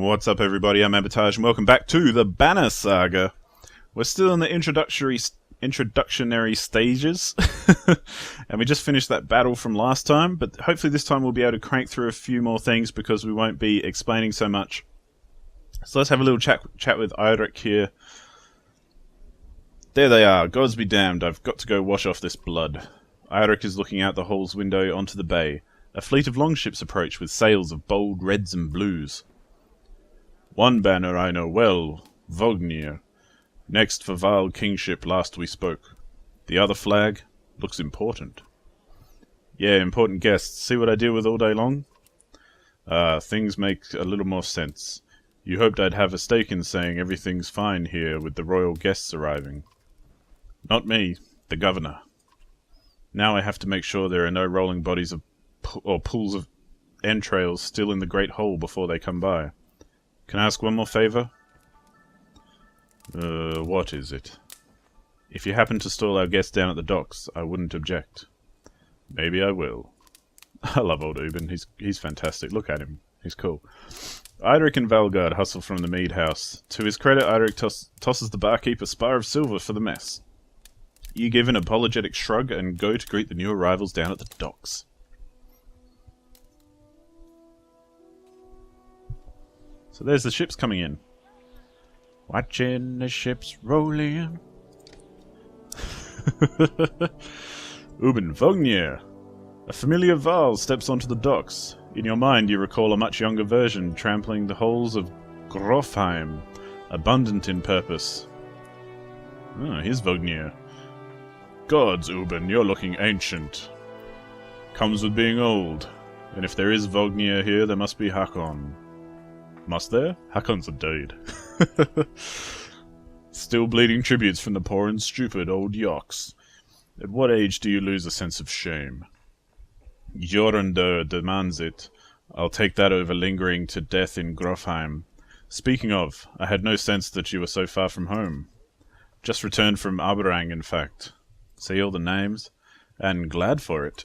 What's up, everybody? I'm Abatage, and welcome back to the Banner Saga. We're still in the introductionary stages, and we just finished that battle from last time, but hopefully this time we'll be able to crank through a few more things because we won't be explaining so much. So let's have a little chat with Eirik here. There they are. Gods be damned, I've got to go wash off this blood. Eirik is looking out the hall's window onto the bay. A fleet of longships approach with sails of bold reds and blues. One banner I know well, Vognir. Next for Val kingship last we spoke. The other flag looks important. Yeah, important guests. See what I deal with all day long? Things make a little more sense. You hoped I'd have a stake in saying everything's fine here with the royal guests arriving. Not me, the governor. Now I have to make sure there are no rolling bodies of or pools of entrails still in the great hole before they come by. Can I ask one more favour? What is it? If you happen to stall our guest down at the docks, I wouldn't object. Maybe I will. I love old Ubin, he's fantastic. Look at him, he's cool. Eirik and Valgard hustle from the mead house. To his credit, Eirik tosses the barkeep a spar of silver for the mess. You give an apologetic shrug and go to greet the new arrivals down at the docks. So there's the ships coming in. Watching the ships roll in. Ubin Vognir. A familiar Val steps onto the docks. In your mind you recall a much younger version trampling the halls of Grofheim, abundant in purpose. Oh, here's Vognir. Gods, Ubin, you're looking ancient. Comes with being old. And if there is Vognir here, there must be Hakon. Must there? Hakon's a dude. Still bleeding tributes from the poor and stupid old yokes. At what age do you lose a sense of shame? Jorundur demands it. I'll take that over lingering to death in Grofheim. Speaking of, I had no sense that you were so far from home. Just returned from Aberang, in fact. See all the names? And glad for it.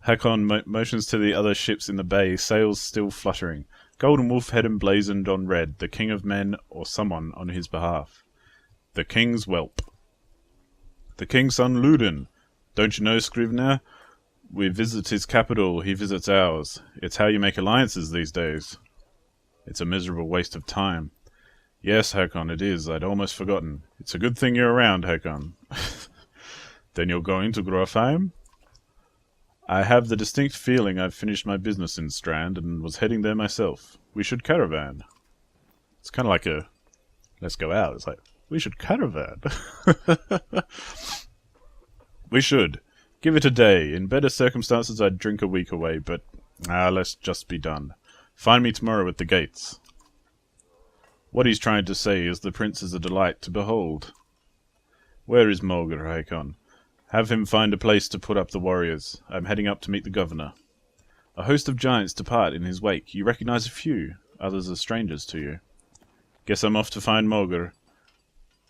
Hakon motions to the other ships in the bay, sails still fluttering. Golden Wolf head emblazoned on red, the king of men or someone on his behalf. The king's whelp. The king's son Ludin. Don't you know, Scrivener? We visit his capital, he visits ours. It's how you make alliances these days. It's a miserable waste of time. Yes, Hakon, it is. I'd almost forgotten. It's a good thing you're around, Hakon. Then you're going to Grofheim? I have the distinct feeling I've finished my business in Strand and was heading there myself. We should caravan. It's kind of like a, let's go out. It's like, we should caravan. We should. Give it a day. In better circumstances I'd drink a week away, but let's just be done. Find me tomorrow at the gates. What he's trying to say is the prince is a delight to behold. Where is Mulgar, Hakon? Have him find a place to put up the warriors. I'm heading up to meet the governor. A host of giants depart in his wake. You recognize a few. Others are strangers to you. Guess I'm off to find Mulgar.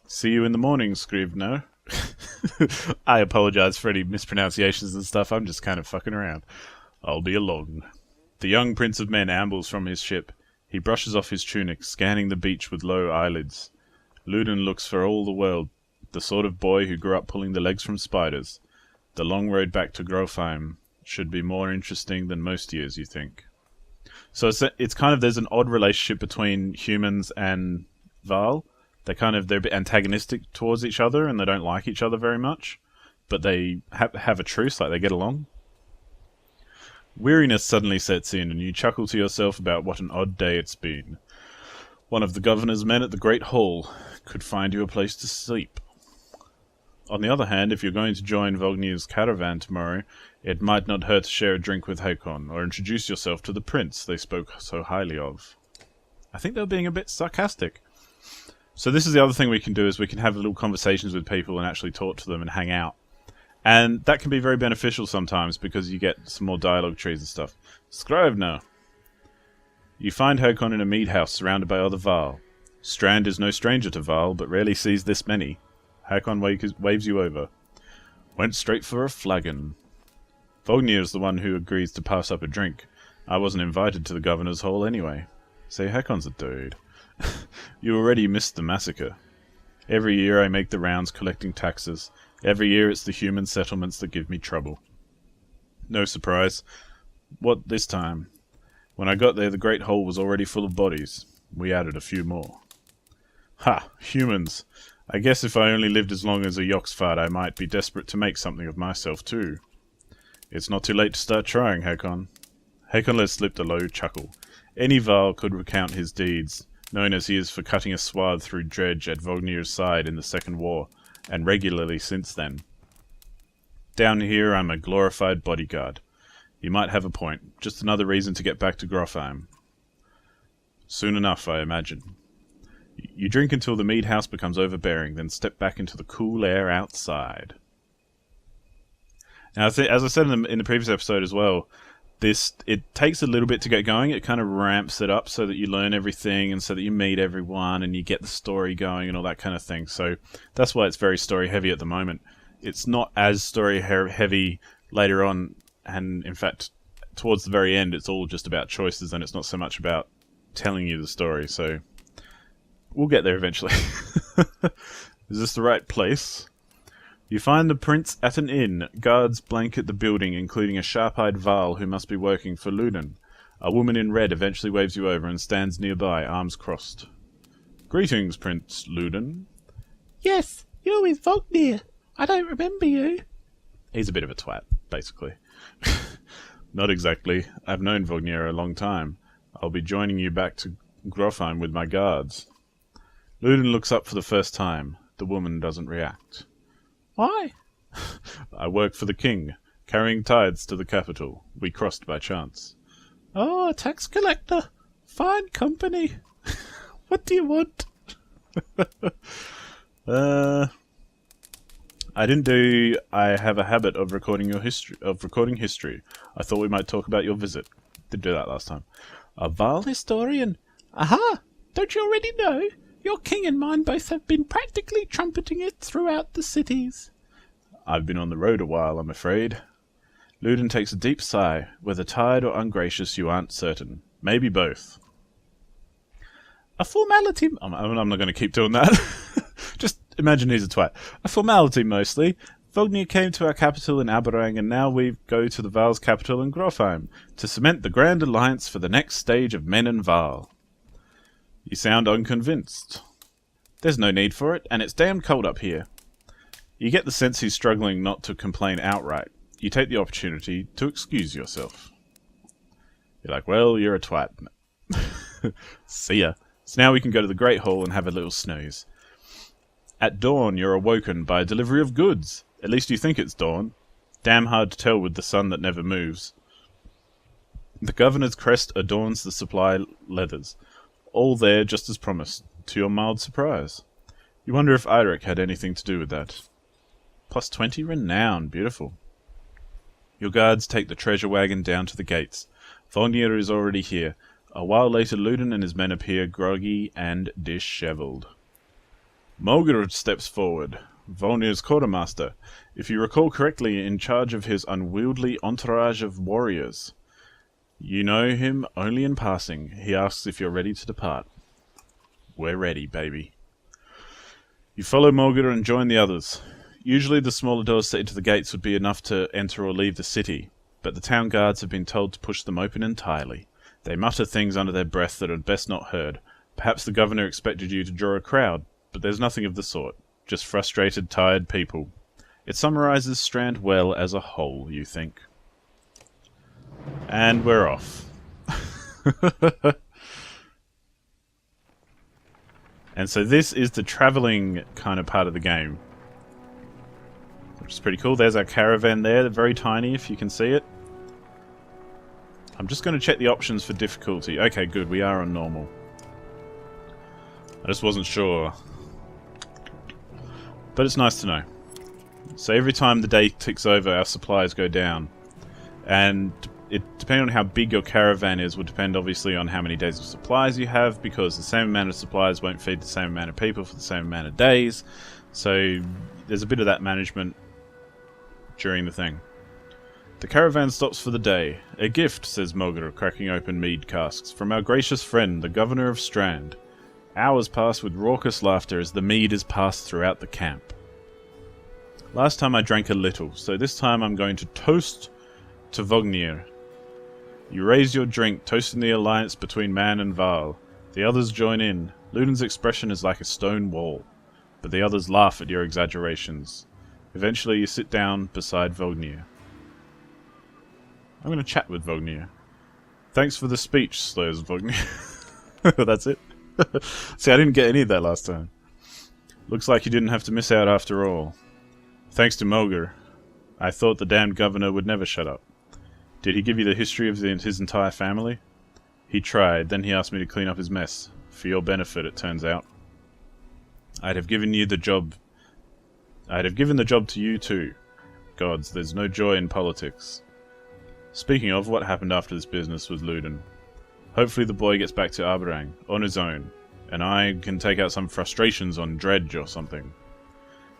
See you in the morning, Scrivener. I apologize for any mispronunciations and stuff. I'm just kind of fucking around. I'll be along. The young prince of men ambles from his ship. He brushes off his tunic, scanning the beach with low eyelids. Ludin looks for all the world the sort of boy who grew up pulling the legs from spiders. The long road back to Grofheim should be more interesting than most years, you think. So it's kind of, there's an odd relationship between humans and Val. They're a bit antagonistic towards each other, and they don't like each other very much. But they have a truce, like they get along. Weariness suddenly sets in, and you chuckle to yourself about what an odd day it's been. One of the governor's men at the Great Hall could find you a place to sleep. On the other hand, if you're going to join Vognir's caravan tomorrow, it might not hurt to share a drink with Hakon, or introduce yourself to the prince they spoke so highly of. I think they're being a bit sarcastic. So this is the other thing we can do, is we can have little conversations with people and actually talk to them and hang out. And that can be very beneficial sometimes, because you get some more dialogue trees and stuff. Scrivener. You find Hakon in a mead house surrounded by other Val. Strand is no stranger to Val, but rarely sees this many. Hakon waves you over. Went straight for a flagon. Vognir is the one who agrees to pass up a drink. I wasn't invited to the governor's hall anyway. See, Hakon's a dude. You already missed the massacre. Every year I make the rounds collecting taxes. Every year it's the human settlements that give me trouble. No surprise. What this time? When I got there, the Great Hall was already full of bodies. We added a few more. Ha! Humans! I guess if I only lived as long as a Yoxfart, I might be desperate to make something of myself, too. It's not too late to start trying, Hakon. Hakon let slip a low chuckle. Any Varl could recount his deeds, known as he is for cutting a swathe through Dredge at Vognir's side in the Second War, and regularly since then. Down here I'm a glorified bodyguard. You might have a point. Just another reason to get back to Grofheim. Soon enough, I imagine. You drink until the mead house becomes overbearing, then step back into the cool air outside. Now, as I said in the previous episode as well, it takes a little bit to get going. It kind of ramps it up so that you learn everything and so that you meet everyone and you get the story going and all that kind of thing. So that's why it's very story heavy at the moment. It's not as story heavy later on, and in fact, towards the very end, it's all just about choices and it's not so much about telling you the story. So we'll get there eventually. Is this the right place? You find the prince at an inn. Guards blanket the building, including a sharp-eyed Varl who must be working for Luden. A woman in red eventually waves you over and stands nearby, arms crossed. Greetings, Prince Luden. Yes, you're with Vognir. I don't remember you. He's a bit of a twat, basically. Not exactly. I've known Vognir a long time. I'll be joining you back to Grofheim with my guards. Luden looks up for the first time. The woman doesn't react. Why? I work for the king, carrying tithes to the capital. We crossed by chance. Oh, a tax collector. Fine company. What do you want? I have a habit of recording history. I thought we might talk about your visit. Did do that last time. A Varl historian. Aha! Don't you already know? Your king and mine both have been practically trumpeting it throughout the cities. I've been on the road a while, I'm afraid. Luden takes a deep sigh. Whether tired or ungracious, you aren't certain. Maybe both. A formality... I'm not going to keep doing that. Just imagine he's a twat. A formality, mostly. Vognir came to our capital in Aberang, and now we go to the Varl's capital in Grofheim, to cement the grand alliance for the next stage of men and Varl. You sound unconvinced. There's no need for it, and it's damn cold up here. You get the sense he's struggling not to complain outright. You take the opportunity to excuse yourself. You're like, well, you're a twat. See ya. So now we can go to the Great Hall and have a little snooze. At dawn, you're awoken by a delivery of goods. At least you think it's dawn. Damn hard to tell with the sun that never moves. The governor's crest adorns the supply leathers. All there just as promised, to your mild surprise. You wonder if Eirik had anything to do with that. Plus 20 renown, beautiful. Your guards take the treasure wagon down to the gates. Vognir is already here. A while later, Luden and his men appear, groggy and dishevelled. Mulgird steps forward, Vognir's quartermaster, if you recall correctly, in charge of his unwieldy entourage of warriors. You know him only in passing. He asks if you're ready to depart. We're ready, baby. You follow Mulgird and join the others. Usually the smaller doors set into the gates would be enough to enter or leave the city, but the town guards have been told to push them open entirely. They mutter things under their breath that are best not heard. Perhaps the governor expected you to draw a crowd, but there's nothing of the sort. Just frustrated, tired people. It summarizes Strand well as a whole, you think. And we're off. And so this is the travelling kind of part of the game, which is pretty cool. There's our caravan there. They're very tiny, if you can see it. I'm just going to check the options for difficulty. Okay, good. We are on normal. I just wasn't sure. But it's nice to know. So every time the day ticks over, our supplies go down. And it, depending on how big your caravan is, will depend obviously on how many days of supplies you have, because the same amount of supplies won't feed the same amount of people for the same amount of days. So there's a bit of that management during the thing. The caravan stops for the day. A gift, says Mulgar, cracking open mead casks, from our gracious friend, the Governor of Strand. Hours pass with raucous laughter as the mead is passed throughout the camp. Last time I drank a little, so this time I'm going to toast to Vognir. You raise your drink, toasting the alliance between man and Varl. The others join in. Ludin's expression is like a stone wall, but the others laugh at your exaggerations. Eventually you sit down beside Vognir. I'm going to chat with Vognir. Thanks for the speech, slurs Vognir. That's it. See, I didn't get any of that last time. Looks like you didn't have to miss out after all. Thanks to Mulgar. I thought the damned governor would never shut up. Did he give you the history of his entire family? He tried, then he asked me to clean up his mess. For your benefit, it turns out. I'd have given the job to you too. Gods, there's no joy in politics. Speaking of, what happened after this business with Ludin? Hopefully the boy gets back to Arberang, on his own, and I can take out some frustrations on Dredge or something.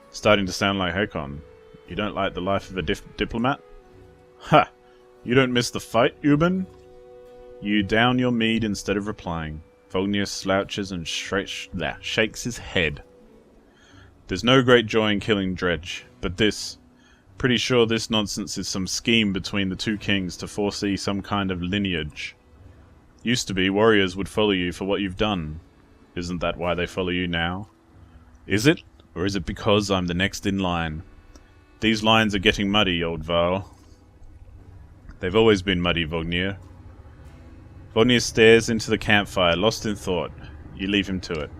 Starting to sound like Hakon. You don't like the life of a diplomat? Ha! You don't miss the fight, Euban? You down your mead instead of replying. Vognir slouches and shakes his head. There's no great joy in killing Dredge, but this... Pretty sure this nonsense is some scheme between the two kings to foresee some kind of lineage. Used to be, warriors would follow you for what you've done. Isn't that why they follow you now? Is it? Or is it because I'm the next in line? These lines are getting muddy, old Varl. They've always been muddy, Vognir. Vognir stares into the campfire, lost in thought. You leave him to it.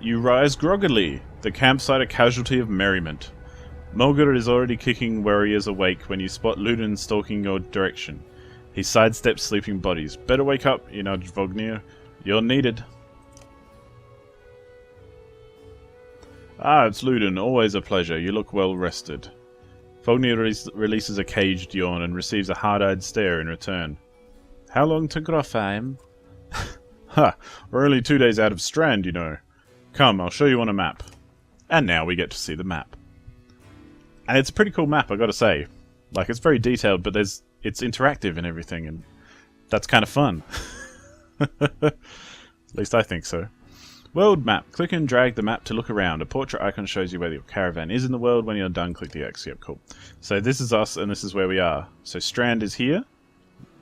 You rise groggily, the campsite a casualty of merriment. Mulgar is already kicking warriors awake when you spot Ludin stalking your direction. He sidesteps sleeping bodies. Better wake up, you nudge Vognir. You're needed. Ah, it's Ludin. Always a pleasure. You look well rested. Vognir releases a caged yawn and receives a hard-eyed stare in return. How long to Grofheim? Ha! We're only 2 days out of Strand, you know. Come, I'll show you on a map. And now we get to see the map. And it's a pretty cool map, I gotta say. Like, it's very detailed, but it's interactive and everything, and that's kind of fun. At least I think so. World map. Click and drag the map to look around. A portrait icon shows you where your caravan is in the world. When you're done, click the X. Yep, cool. So this is us, and this is where we are. So Strand is here,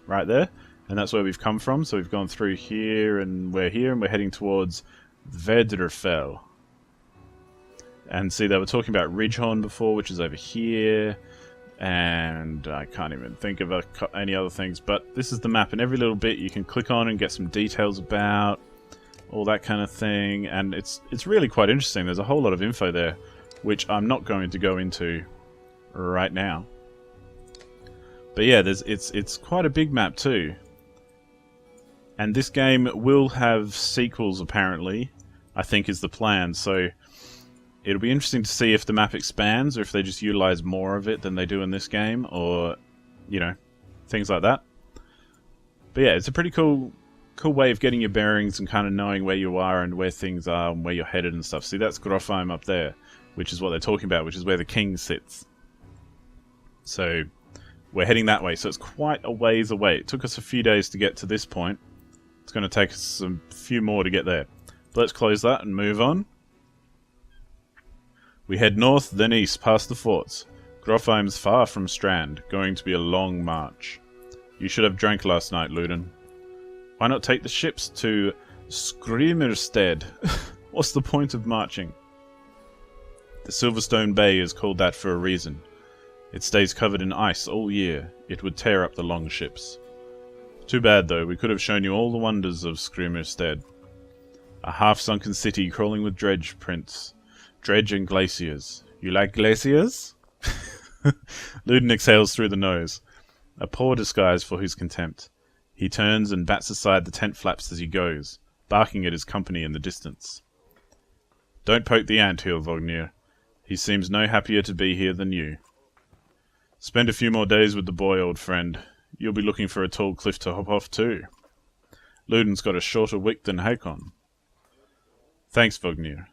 right there, and that's where we've come from. So we've gone through here, and we're heading towards Verderfell. And see, they were talking about Ridgehorn before, which is over here, and I can't even think of any other things, but this is the map, and every little bit you can click on and get some details about, all that kind of thing, and it's really quite interesting. There's a whole lot of info there, which I'm not going to go into right now. But yeah, it's quite a big map too. And this game will have sequels, apparently, I think is the plan, so it'll be interesting to see if the map expands, or if they just utilize more of it than they do in this game, or, you know, things like that. But yeah, it's a pretty cool way of getting your bearings and kind of knowing where you are and where things are and where you're headed and stuff. See, that's Grofheim up there, which is what they're talking about, which is where the king sits. So we're heading that way, so it's quite a ways away. It took us a few days to get to this point. It's going to take us a few more to get there. But let's close that and move on. We head north, then east, past the forts. Grofheim's far from Strand, going to be a long march. You should have drank last night, Ludin. Why not take the ships to Skrymirstead? What's the point of marching? The Silverstone Bay is called that for a reason. It stays covered in ice all year. It would tear up the long ships. Too bad, though. We could have shown you all the wonders of Skrymirstead. A half-sunken city crawling with dredge prints. Dredge and glaciers. You like glaciers? Ludin exhales through the nose. A poor disguise for his contempt. He turns and bats aside the tent flaps as he goes, barking at his company in the distance. Don't poke the anthill, Vognir. He seems no happier to be here than you. Spend a few more days with the boy, old friend. You'll be looking for a tall cliff to hop off too. Ludin's got a shorter wick than Hakon. Thanks, Vognir.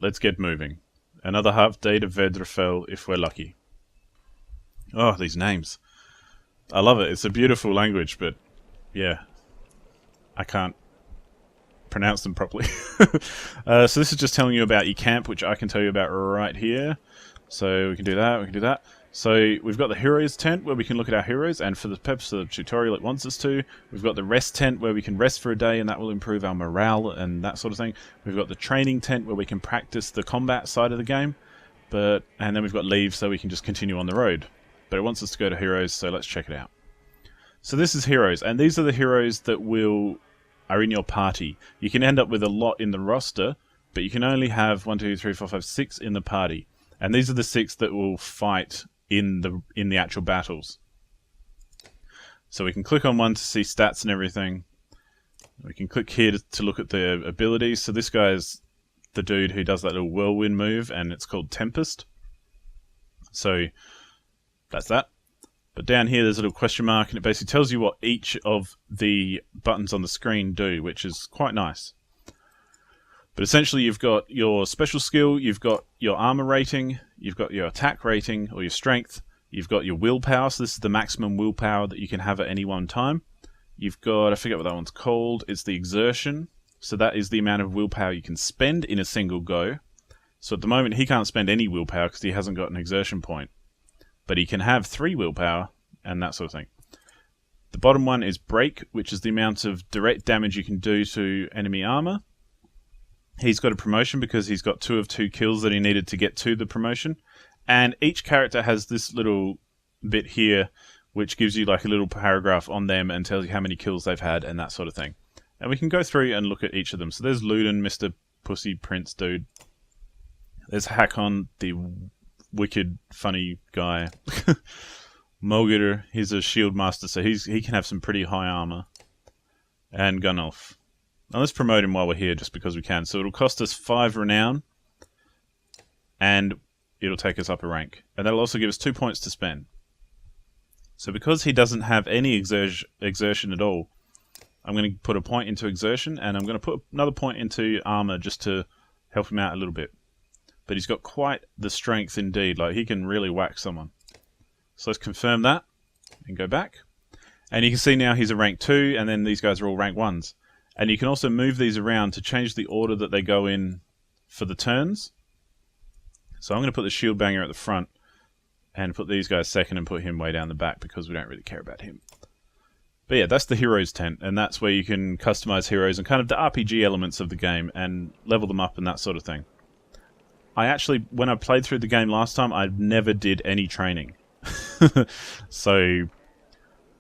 Let's get moving. Another half day to Vedrefell if we're lucky. Oh, these names. I love it. It's a beautiful language, but yeah, I can't pronounce them properly. So this is just telling you about your camp, which I can tell you about right here. So we can do that, we can do that. So we've got the heroes tent where we can look at our heroes, and for the purpose of the tutorial it wants us to. We've got the rest tent where we can rest for a day and that will improve our morale and that sort of thing. We've got the training tent where we can practice the combat side of the game. And then we've got leave so we can just continue on the road. But it wants us to go to heroes, so let's check it out. So this is heroes, and these are the heroes that are in your party. You can end up with a lot in the roster, but you can only have 1, 2, 3, 4, 5, 6 in the party. And these are the 6 that will fight in the actual battles. So we can click on one to see stats and everything. We can click here to look at the abilities. So this guy's the dude who does that little whirlwind move, and it's called Tempest. So that's that. But down here there's a little question mark, and it basically tells you what each of the buttons on the screen do, which is quite nice. But essentially you've got your special skill, you've got your armor rating, you've got your attack rating or your strength, you've got your willpower, so this is the maximum willpower that you can have at any one time. You've got, I forget what that one's called, it's the exertion, so that is the amount of willpower you can spend in a single go. So at the moment he can't spend any willpower because he hasn't got an exertion point. But he can have 3 willpower and that sort of thing. The bottom one is break, which is the amount of direct damage you can do to enemy armor. He's got a promotion because he's got 2 of 2 kills that he needed to get to the promotion. And each character has this little bit here, which gives you like a little paragraph on them and tells you how many kills they've had and that sort of thing. And we can go through and look at each of them. So there's Luden, Mr. Pussy Prince dude. There's Hakon, the wicked, funny guy. Mulgir, he's a shield master, so he can have some pretty high armor. And Gunnulf. Now let's promote him while we're here, just because we can. So it'll cost us 5 renown, and it'll take us up a rank. And that'll also give us 2 points to spend. So because he doesn't have any exertion at all, I'm going to put a point into exertion, and I'm going to put another point into armor just to help him out a little bit. But he's got quite the strength indeed, like he can really whack someone. So let's confirm that, and go back. And you can see now he's a rank 2, and then these guys are all rank 1s. And you can also move these around to change the order that they go in for the turns. So I'm going to put the shield banger at the front and put these guys second and put him way down the back because we don't really care about him. But yeah, that's the heroes tent, and that's where you can customize heroes and kind of the RPG elements of the game and level them up and that sort of thing. I actually, when I played through the game last time, I never did any training. So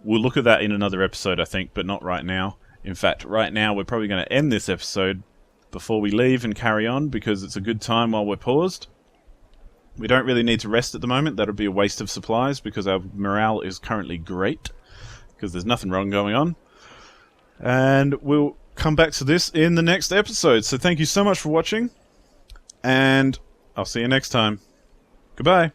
we'll look at that in another episode, I think, but not right now. In fact, right now we're probably going to end this episode before we leave and carry on because it's a good time while we're paused. We don't really need to rest at the moment. That would be a waste of supplies because our morale is currently great because there's nothing wrong going on. And we'll come back to this in the next episode. So thank you so much for watching, and I'll see you next time. Goodbye.